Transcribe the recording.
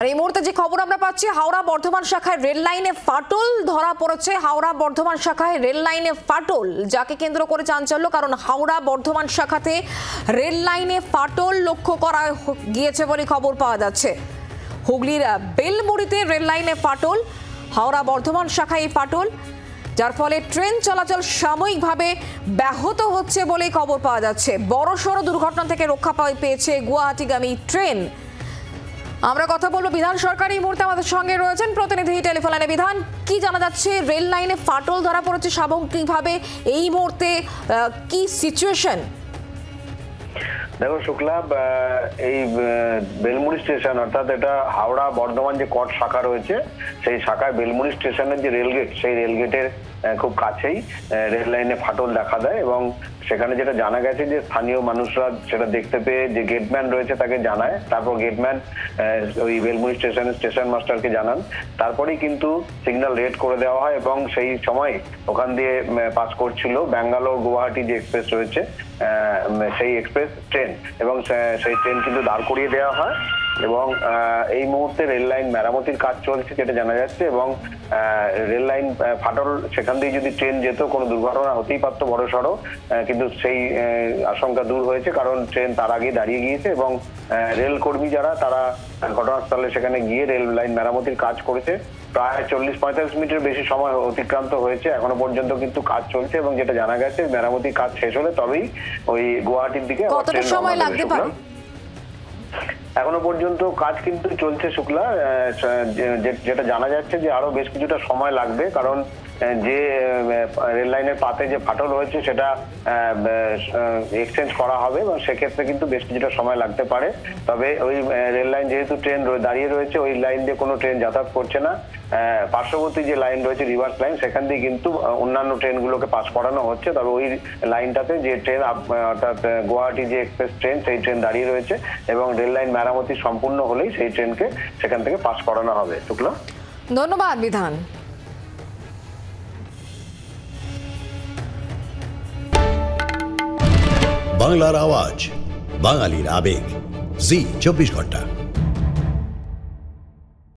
আর এই মুহূর্তে যে খবর আমরা পাচ্ছি, হাওড়া বর্ধমান শাখায় রেল লাইনে ফাটল ধরা পড়েছে। হাওড়া বর্ধমান শাখায় রেল লাইনে ফাটল, যাকে কেন্দ্র করে চাঞ্চল্য, কারণ হাওড়া বর্ধমান শাখাতে রেল লাইনে ফাটল লক্ষ্য করা গিয়েছে বলে খবর পাওয়া যাচ্ছে। হুগলির বেলমুড়িতে রেল লাইনে ফাটল, হাওড়া বর্ধমান শাখায় এই ফাটল, যার ফলে ট্রেন চলাচল সাময়িকভাবে ব্যাহত হচ্ছে বলে খবর পাওয়া যাচ্ছে। বড়সড় দুর্ঘটনা থেকে রক্ষা পেয়েছে গুয়াহাটিগামী ট্রেন। আমরা কথা বলবো বিধান সরকার, এই মুহূর্তে আমাদের সঙ্গে রয়েছেন প্রতিনিধি টেলিফোন লাইনে। বিধান, কি জানা যাচ্ছে? রেল লাইনে ফাটল ধরা পড়েছে সামগ্রিকভাবে, এই মুহূর্তে কি সিচুয়েশন? দেখো শুক্লা, এই বেলমুড়ি স্টেশন, অর্থাৎ এটা হাওড়া বর্ধমান যে কট শাখা রয়েছে, সেই শাখায় বেলমুড়ি স্টেশনের যে রেলগেট, সেই রেলগেটের খুব কাছেই রেল লাইনে ফাটল দেখা দেয়। এবং সেখানে যেটা জানা গেছে যে স্থানীয় মানুষরা সেটা দেখতে পেয়ে যে গেটম্যান রয়েছে তাকে জানায়, তারপর গেটম্যান ওই বেলমুড়ি স্টেশনের স্টেশন মাস্টারকে জানান, তারপরেই কিন্তু সিগন্যাল রেড করে দেওয়া হয়। এবং সেই সময় ওখান দিয়ে পাস করছিল ব্যাঙ্গালোর গুয়াহাটি যে এক্সপ্রেস রয়েছে, সেই এক্সপ্রেস ট্রেন, এবং সেই ট্রেন কিন্তু দাঁড় করিয়ে দেওয়া হয়। এবং এই মুহূর্তে রেল লাইন মেরামতির কাজ চলছে যেটা জানা যাচ্ছে। এবং রেল লাইন ফাটল, সেখান দিয়ে যদি ট্রেন যেত কোনো দুর্ঘটনা হতেই পারতো বড় সড়ো, কিন্তু সেই আশঙ্কা দূর হয়েছে, কারণ ট্রেন তার আগে দাঁড়িয়ে গিয়েছে। এবং রেল কর্মী যারা, তারা ঘটনাস্থলে সেখানে গিয়ে রেল লাইন মেরামতির কাজ করেছে। প্রায় 40-45 মিনিটের বেশি সময় অতিক্রান্ত হয়েছে, এখনো পর্যন্ত কিন্তু কাজ চলছে। এবং যেটা জানা গেছে মেরামতির কাজ শেষ হলে তবেই ওই গুয়াহাটির দিকে কতটা সময় লাগতে পারে? এখনো পর্যন্ত কাজ কিন্তু চলছে শুক্লা, যেটা জানা যাচ্ছে যে আরো বেশ কিছুটা সময় লাগবে, কারণ যে রেল লাইনের পাতে যে ফাটল হয়েছে সেটা এক্সচেঞ্জ করা হবে, এবং সেক্ষেত্রে কিন্তু বেশ কিছুটা সময় লাগতে পারে। তবে ওই রেল লাইন যেহেতু ট্রেন দাঁড়িয়ে রয়েছে, ওই লাইন দিয়ে কোনো ট্রেন যাতায়াত করছে না। পার্শ্ববর্তী যে লাইন রয়েছে রিভার্স লাইন, সেখান দিয়ে কিন্তু অন্যান্য ট্রেনগুলোকে পাস করানো হচ্ছে। তবে ওই লাইনটাতে যে ট্রেন, অর্থাৎ গুয়াহাটি যে এক্সপ্রেস ট্রেন, সেই ট্রেন দাঁড়িয়ে রয়েছে, এবং রেল লাইন মেরামতি সম্পূর্ণ হলেই সেই ট্রেনকে সেখান থেকে পাস করানো হবে। শুক্লা, ধন্যবাদ বিধান। বাংলার আওয়াজ, বাঙালির আবেগ, জি 24 ঘন্টা।